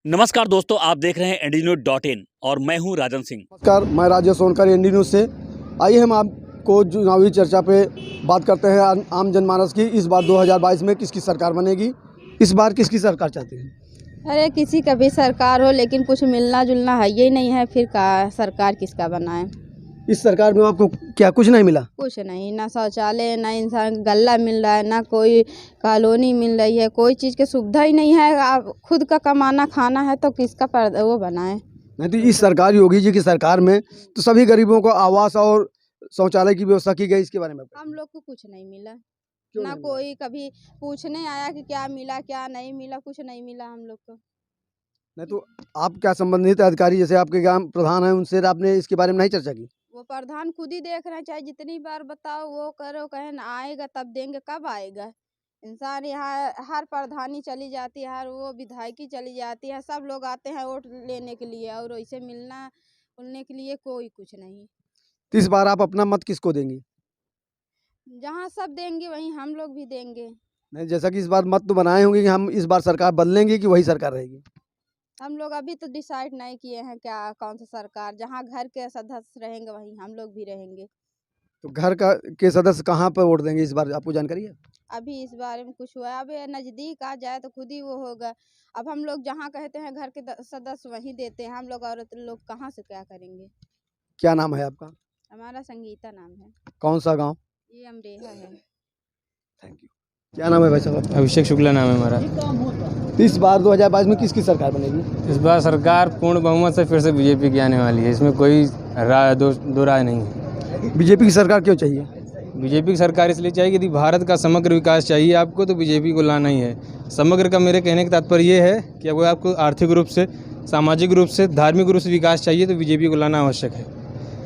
नमस्कार दोस्तों, आप देख रहे हैं NDNews.in और मैं हूं राजन सिंह। नमस्कार, मैं राजेश सोनकर, ND न्यूज़ से। आइए हम आपको चुनावी चर्चा पे बात करते हैं आम जनमानस की। इस बार 2022 में किसकी सरकार बनेगी? इस बार किसकी सरकार चाहते हैं? अरे किसी का भी सरकार हो, लेकिन कुछ मिलना जुलना है ये नहीं है, फिर का सरकार किसका बनाए। इस सरकार में आपको क्या कुछ नहीं मिला? कुछ नहीं, ना शौचालय, ना इंसान गल्ला मिल रहा है, ना कोई कॉलोनी मिल रही है, कोई चीज़ की सुविधा ही नहीं है। खुद का कमाना खाना है तो किसका वो बनाए। नहीं तो इस सरकार योगी जी की सरकार में तो सभी गरीबों को आवास और शौचालय की व्यवस्था की गई। इसके बारे में हम लोग को कुछ नहीं मिला, क्यों ना नहीं मिला? कोई कभी पूछने आया कि क्या मिला क्या नहीं मिला, कुछ नहीं मिला हम लोग को। नहीं तो आप क्या संबंधित अधिकारी जैसे आपके ग्राम प्रधान हैं उनसे आपने इसके बारे में नहीं चर्चा की? वो प्रधान खुद ही देख रहे हैं, चाहे जितनी बार बताओ वो करो, कहें ना आएगा तब देंगे, कब आएगा। इंसान यहाँ हर प्रधानी चली जाती है, हर वो विधायकी चली जाती है, सब लोग आते हैं वोट लेने के लिए और वैसे मिलना उलने के लिए कोई कुछ नहीं। तो इस बार आप अपना मत किसको देंगी? जहाँ सब देंगे वहीं हम लोग भी देंगे। नहीं, जैसा कि इस बार मत तो बनाए होंगे कि हम इस बार सरकार बदलेंगे कि वही सरकार रहेगी? हम लोग अभी तो डिसाइड नहीं किए हैं क्या कौन सा सरकार, जहाँ घर के सदस्य रहेंगे वहीं हम लोग भी रहेंगे। तो घर का के सदस्य कहाँ पर वोट देंगे इस बार, आपको जानकारी है? अभी इस बारे में कुछ हुआ है, अब ये नज़दीक आ जाए तो खुद ही वो होगा। अब हम लोग जहाँ कहते हैं घर के सदस्य वहीं देते हैं हम लोग, और लोग कहाँ से क्या करेंगे। क्या नाम है आपका? हमारा संगीता नाम है। कौन सा गांव? ये अमरेहा है। Thank you. क्या नाम है भाई साहब? अभिषेक शुक्ला नाम है हमारा। तो इस बार 2022 में किसकी सरकार बनेगी? इस बार सरकार पूर्ण बहुमत से फिर से बीजेपी की आने वाली है, इसमें कोई दो राय नहीं है। बीजेपी की सरकार क्यों चाहिए? बीजेपी की सरकार इसलिए चाहिए, यदि भारत का समग्र विकास चाहिए आपको तो बीजेपी को लाना ही है। समग्र का मेरे कहने का तात्पर्य ये है कि अगर आपको आर्थिक रूप से, सामाजिक रूप से, धार्मिक रूप से विकास चाहिए तो बीजेपी को लाना आवश्यक है।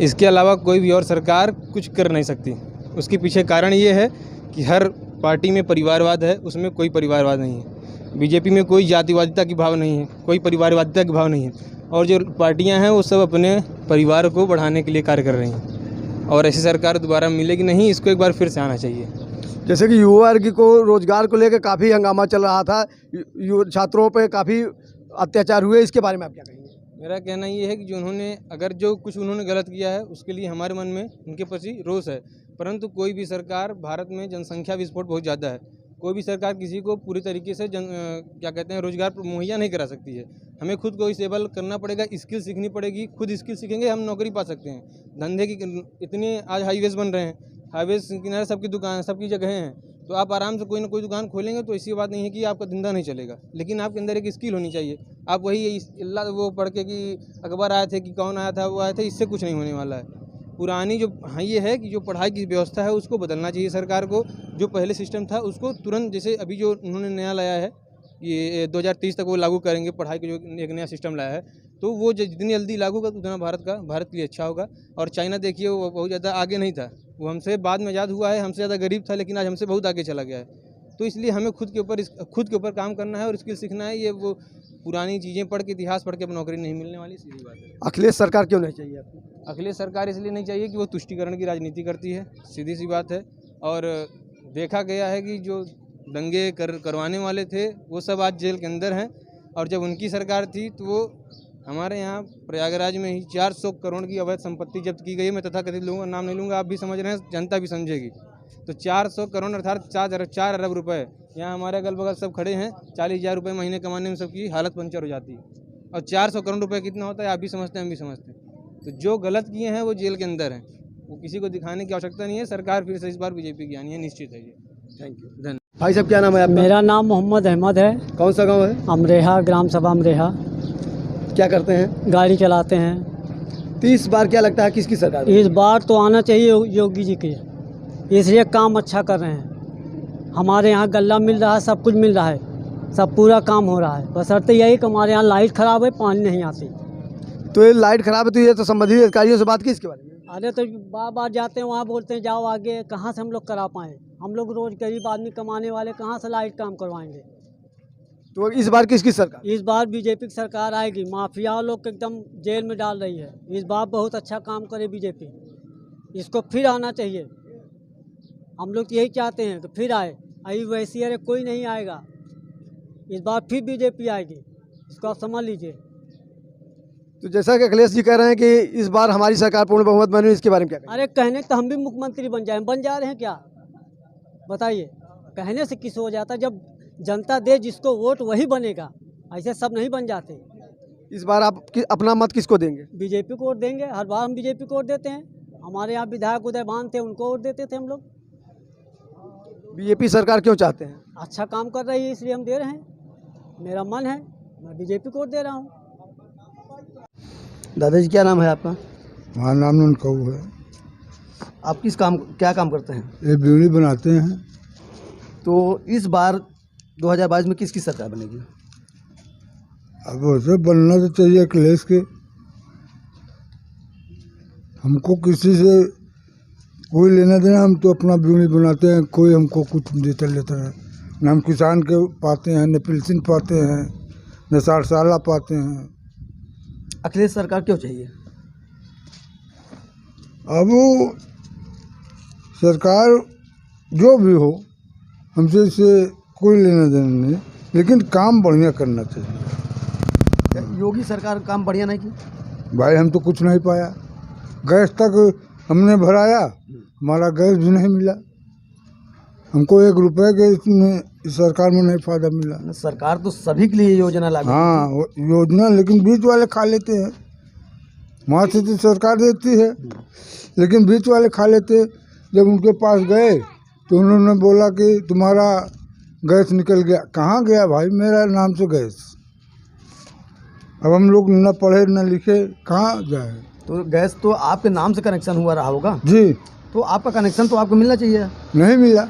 इसके अलावा कोई भी और सरकार कुछ कर नहीं सकती। उसके पीछे कारण ये है कि हर पार्टी में परिवारवाद है, उसमें कोई परिवारवाद नहीं है। बीजेपी में कोई जातिवादिता की भाव नहीं है, कोई परिवारवादिता की भाव नहीं है, और जो पार्टियां हैं वो सब अपने परिवार को बढ़ाने के लिए कार्य कर रही हैं। और ऐसी सरकार दोबारा मिलेगी नहीं, इसको एक बार फिर से आना चाहिए। जैसे कि युवा वर्ग को रोजगार को लेकर काफ़ी हंगामा चल रहा था, छात्रों पे काफ़ी अत्याचार हुए, इसके बारे में आप क्या कहेंगे? मेरा कहना ये है कि जो कुछ उन्होंने गलत किया है उसके लिए हमारे मन में उनके प्रति रोष है, परंतु कोई भी सरकार, भारत में जनसंख्या विस्फोट बहुत ज़्यादा है, कोई भी सरकार किसी को पूरी तरीके से रोजगार मुहैया नहीं करा सकती है। हमें खुद को स्टेबल करना पड़ेगा, स्किल सीखनी पड़ेगी। खुद स्किल सीखेंगे हम नौकरी पा सकते हैं। धंधे की इतने आज हाईवेज बन रहे हैं, हाईवेज किनारे सबकी दुकान, सबकी जगह हैं, तो आप आराम से कोई ना कोई दुकान खोलेंगे तो ऐसी बात नहीं है कि आपका धंधा नहीं चलेगा, लेकिन आपके अंदर एक स्किल होनी चाहिए। आप वही वो पढ़ के कि अखबार आए थे कि कौन आया था वो आया था, इससे कुछ नहीं होने वाला है। पुरानी जो ये है कि जो पढ़ाई की व्यवस्था है उसको बदलना चाहिए सरकार को। जो पहले सिस्टम था उसको तुरंत, जैसे अभी जो उन्होंने नया लाया है ये 2030 तक वो लागू करेंगे पढ़ाई का, जो एक नया सिस्टम लाया है, तो वो जितनी जल्दी लागू होगा उतना भारत के लिए अच्छा होगा। और चाइना देखिए वो बहुत ज़्यादा आगे नहीं था, वो हमसे बाद में आज़ाद हुआ है, हमसे ज़्यादा गरीब था, लेकिन आज हमसे बहुत आगे चला गया है। तो इसलिए हमें खुद के ऊपर काम करना है और स्किल सीखना है। ये वो पुरानी चीज़ें पढ़ के, इतिहास पढ़ के अब नौकरी नहीं मिलने वाली, सीधी बात है। अखिलेश सरकार क्यों नहीं चाहिए आपको? अखिलेश सरकार इसलिए नहीं चाहिए कि वो तुष्टिकरण की राजनीति करती है, सीधी सी बात है। और देखा गया है कि जो दंगे करवाने वाले थे वो सब आज जेल के अंदर हैं, और जब उनकी सरकार थी तो वो हमारे यहाँ प्रयागराज में ही 400 करोड़ की अवैध संपत्ति जब्त की गई है। मैं तथाकथित लोगों का नाम नहीं लूँगा, आप भी समझ रहे हैं, जनता भी समझेगी। तो 400 करोड़ अर्थात 4 अरब रुपए, यहाँ हमारे अगल बगल सब खड़े हैं, 40,000 रुपये महीने कमाने में सबकी हालत पंचर हो जाती है। और 400 करोड़ रुपए कितना होता है आप भी समझते हैं, हम भी समझते हैं। तो जो गलत किए हैं वो जेल के अंदर हैं, वो किसी को दिखाने की आवश्यकता नहीं है। सरकार फिर से इस बार बीजेपी की आनी है, निश्चित है ये। थैंक यू, धन्यवाद। भाई साहब क्या नाम है आपका? मेरा नाम मोहम्मद अहमद है। कौन सा गांव है? अमरेहा, ग्राम सभा अमरेहा। क्या करते हैं? गाड़ी चलाते हैं। तो इस बार क्या लगता है किसकी सरकार? इस बार तो आना चाहिए योगी जी के, इसलिए काम अच्छा कर रहे हैं। हमारे यहाँ गल्ला मिल रहा है, सब कुछ मिल रहा है, सब पूरा काम हो रहा है। बशर्ते यही कि हमारे यहाँ लाइट ख़राब है, पानी नहीं आती। तो ये लाइट खराब है तो ये तो संबंधित अधिकारियों से बात की इसके बारे में? अरे तो बार बार जाते हैं वहाँ, बोलते हैं जाओ आगे, कहाँ से हम लोग करा पाएँ? हम लोग रोज़ गरीब आदमी कमाने वाले कहाँ से लाइट काम करवाएंगे? तो इस बार किसकी सरकार? इस बार बीजेपी की सरकार आएगी। माफिया लोग को एकदम जेल में डाल रही है। इस बार बहुत अच्छा काम करे बीजेपी, इसको फिर आना चाहिए। हम लोग यही चाहते हैं कि फिर आए। अभी वैसी अरे कोई नहीं आएगा, इस बार फिर बीजेपी आएगी। इसको आप समझ लीजिए। तो जैसा कि अखिलेश जी कह रहे हैं कि इस बार हमारी सरकार पूर्ण बहुमत बनी, इसके बारे में क्या कहेंगे? अरे कहने तो हम भी मुख्यमंत्री बन जा रहे हैं क्या? बताइए, कहने से किस हो जाता? जब जनता दे जिसको वोट वही बनेगा, ऐसे सब नहीं बन जाते। इस बार आप अपना मत किसको देंगे? बीजेपी को वोट देंगे, हर बार हम बीजेपी को वोट देते हैं। हमारे यहाँ विधायक उदयभान थे, उनको वोट देते थे हम लोग। बीजेपी सरकार क्यों चाहते हैं? अच्छा काम कर रही है इसलिए हम दे रहे हैं। मेरा मन है, मैं बीजेपी को वोट दे रहा हूँ। दादाजी क्या नाम है आपका? हमारा नाम ननकऊ है। आप क्या काम करते हैं? ये बीड़ी बनाते हैं। तो इस बार 2022 में किसकी सरकार बनेगी? अब वैसे बनना तो चाहिए अखिलेश के। हमको किसी से कोई लेना देना, हम तो अपना बीड़ी बनाते हैं, कोई हमको कुछ देता लेता है न। हम किसान के पाते हैं, न पेंशन पाते हैं, न साला पाते हैं। अखिलेश सरकार क्यों चाहिए? अब वो सरकार जो भी हो, हमसे इससे कोई लेना देना नहीं, लेकिन काम बढ़िया करना चाहिए। योगी सरकार काम बढ़िया नहीं की? भाई हम तो कुछ नहीं पाया। गैस तक हमने भराया, हमारा गैस भी नहीं मिला। हमको 1 रुपये के इसमें इस सरकार में नहीं फायदा मिला। सरकार तो सभी के लिए योजना लागू हाँ योजना, लेकिन बीच वाले खा लेते हैं। वहाँ से तो सरकार देती है, लेकिन बीच वाले खा लेते। जब उनके पास गए तो उन्होंने बोला कि तुम्हारा गैस निकल गया। कहाँ गया भाई मेरा नाम से गैस? अब हम लोग न पढ़े न लिखे, कहाँ जाए? तो गैस तो आपके नाम से कनेक्शन हुआ रहा होगा जी। तो आपका कनेक्शन तो आपको मिलना चाहिए। नहीं मिला।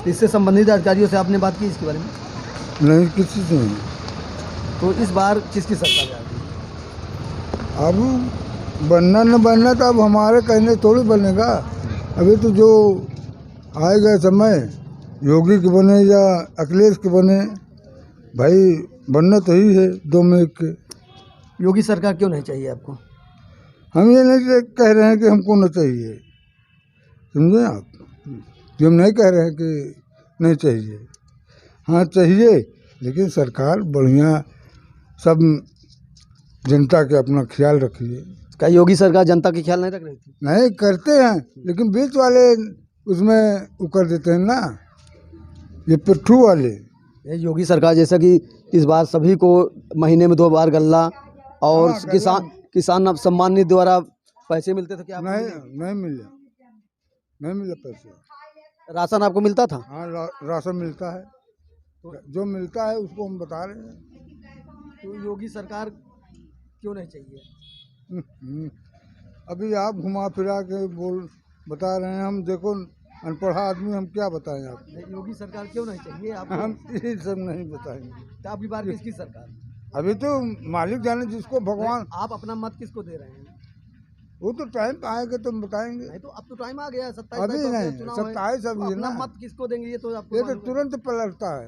इससे संबंधित अधिकारियों से आपने बात की इसके बारे में? नहीं, किसी से नहीं। तो इस बार किसकी सरकार जाएगी? अब बनना न बनना तो अब हमारे कहने थोड़ी बनेगा। अभी तो जो आएगा समय, योगी के बने या अखिलेश के बने, भाई बनना तो ही है 2 में 1 के। योगी सरकार क्यों नहीं चाहिए आपको? हम ये नहीं कह रहे हैं कि हमको न चाहिए, समझे आप? हम नहीं कह रहे हैं कि नहीं चाहिए, हाँ चाहिए, लेकिन सरकार बढ़िया सब जनता के अपना ख्याल रखिए। क्या योगी सरकार जनता की ख्याल नहीं रख रही थी? नहीं करते हैं, लेकिन बीच वाले उसमें वो कर देते हैं ना, ये पिट्ठू वाले। ये योगी सरकार जैसा कि इस बार सभी को महीने में 2 बार गल्ला और हाँ, किसान सम्मान निधि द्वारा पैसे मिलते थे क्या आपको? नहीं मिला पैसे। राशन आपको मिलता था? हाँ राशन मिलता है, जो मिलता है उसको हम बता रहे हैं। तो योगी सरकार क्यों नहीं चाहिए? अभी आप घुमा फिरा के बता रहे हैं। हम देखो अनपढ़ा आदमी, हम क्या बताएं आपको? योगी सरकार क्यों नहीं चाहिए आपको? हम ये सब नहीं बताएंगे। तो अब की बार किसकी सरकार? अभी तो मालिक जाने, जिसको भगवान। आप अपना मत किसको दे रहे हैं? वो तो टाइम आएगा तो हम बताएंगे। नहीं तो अब तो टाइम आ गया है, 27 अभी तारीख को नहीं, चुनाव है। 27 अभी तो है अपना ना। मत किसको देंगे ये तो आपको ये तो मालूम है। तुरंत पलटता है,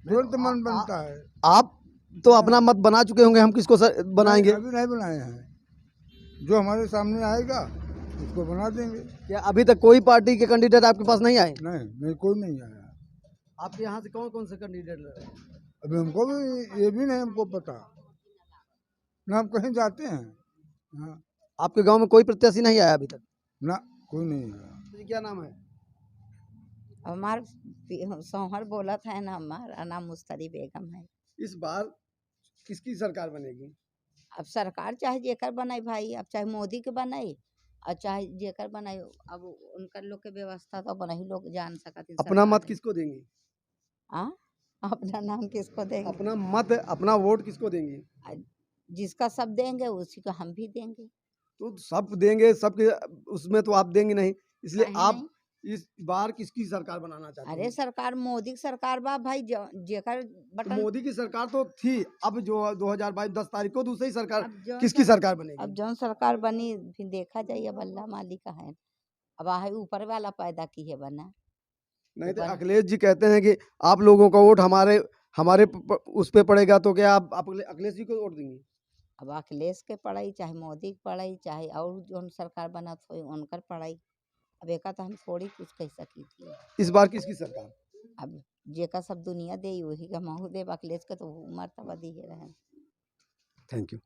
तुरंत मन बनता है। आप तो अपना मत बना चुके होंगे, हम किसको बनाएंगे? अभी नहीं बनाए हैं, जो हमारे सामने आएगा उसको बना देंगे। क्या अभी तक कोई पार्टी के कैंडिडेट आपके पास नहीं आए? नहीं कोई नहीं आया। आपके यहाँ से कौन कौन से कैंडिडेट लड़ रहे हैं? अभी हमको भी ये भी नहीं हमको पता, ना हम कहीं जाते हैं। हाँ आपके गांव में कोई प्रत्याशी नहीं आया अभी तक? ना, कोई नहीं आया। क्या नाम है? हमार सोहर बोला था ना, हमारा नाम मुस्तरी बेगम है। इस बार किसकी सरकार बनेगी? अब सरकार चाहे जेकर बनाई भाई, अब चाहे मोदी के बनाई और चाहे जेकर बनाई, अब उनका लोग के व्यवस्था तो बनाई लोग जान सकते। अपना मत किसको देंगे? अपना नाम किसको देंगे? अपना मत, अपना वोट किसको देंगे? जिसका सब देंगे उसी को हम भी देंगे। तो सब देंगे, सबके उसमें तो आप देंगे नहीं, इसलिए नहीं, आप नहीं। इस बार किसकी सरकार बनाना चाहते हैं? अरे सरकार मोदी की सरकार बा भाई, जेकर तो बटन। मोदी की सरकार तो थी, अब जो 2022 10 तारीख को दूसरी सरकार, अब जौन किसकी सरकार बनेगी? अब जौन सरकार बनी फिर देखा जाइए, अब अल्लाह मालिक का है। अब आहे ऊपर वाला पैदा की है बना। नहीं तो ऊपर- अखिलेश जी कहते हैं कि आप लोगों का वोट हमारे उस पे पड़ेगा, तो क्या आप अखिलेश जी को वोट देंगे? अब अखिलेश के पढ़ाई चाहे मोदी के पढ़ाई चाहे और जो सरकार बनत हो उनकर पढ़ाई, अब एक तो हम थोड़ी कुछ कह सकी थी। इस बार किसकी सरकार? अब जेका सब दुनिया दे वही का महू दे बकलेस के तो मर्तबा दी रहे। Thank you.